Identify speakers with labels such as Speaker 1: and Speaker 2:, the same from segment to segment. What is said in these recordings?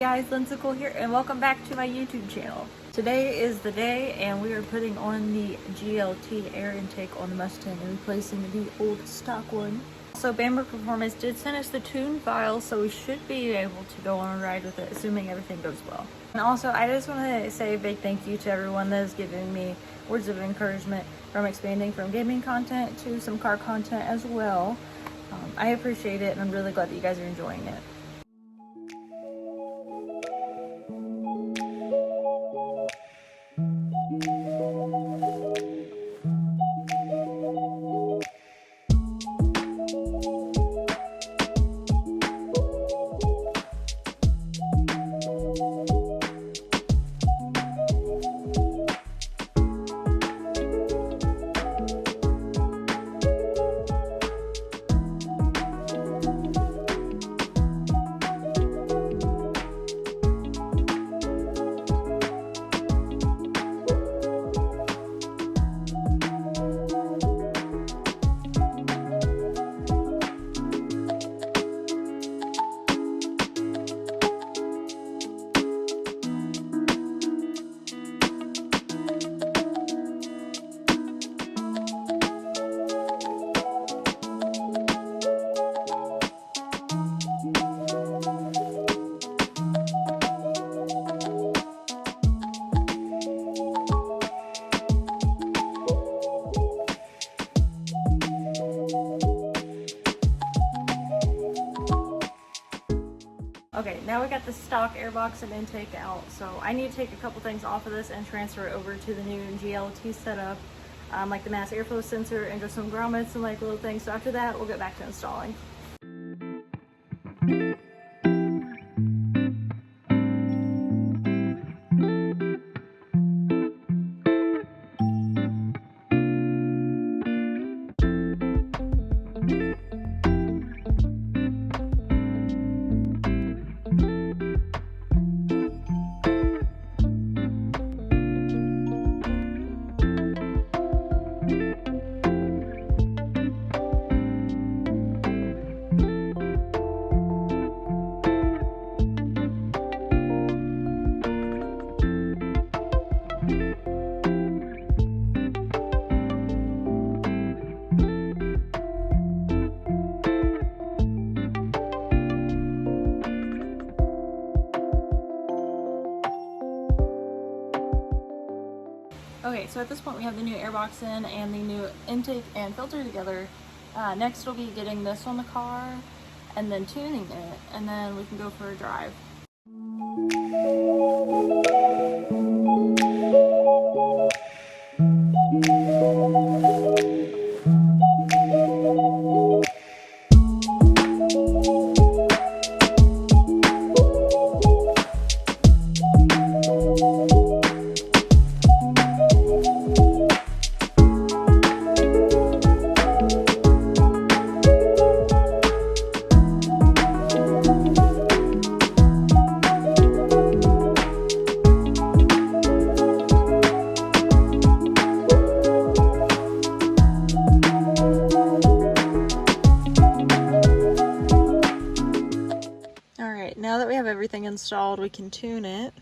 Speaker 1: Guys, Linzical here and welcome back to my YouTube channel. Today is the day and we are putting on the JLT air intake on the Mustang and replacing the old stock one. So Bamber Performance did send us the tune file, so we should be able to go on a ride with it, assuming everything goes well. And also, I just want to say a big thank you to everyone that has given me words of encouragement from expanding from gaming content to some car content as well. I appreciate it and I'm really glad that you guys are enjoying it. Okay, now we got the stock airbox and intake out, so I need to take a couple things off of this and transfer it over to the new JLT setup, like the mass airflow sensor and just some grommets and like little things. So after that, we'll get back to installing. Okay, so at this point we have the new airbox in and the new intake and filter together. Next we'll be getting this on the car and then tuning it, and then we can go for a drive. Now that we have everything installed, we can tune it.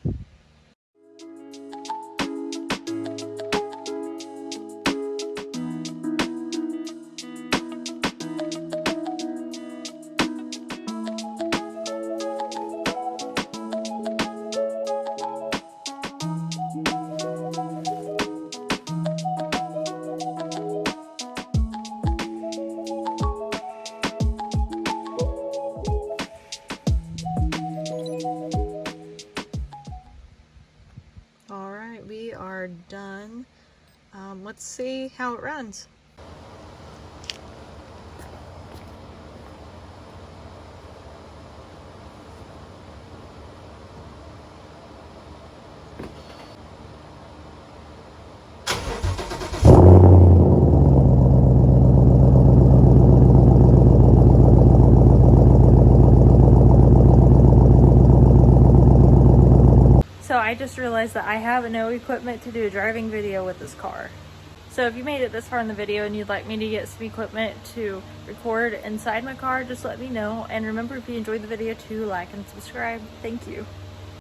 Speaker 1: We are done. Let's see how it runs. So I just realized that I have no equipment to do a driving video with this car. So if you made it this far in the video and you'd like me to get some equipment to record inside my car, just let me know. And remember, if you enjoyed the video, to like and subscribe. Thank you.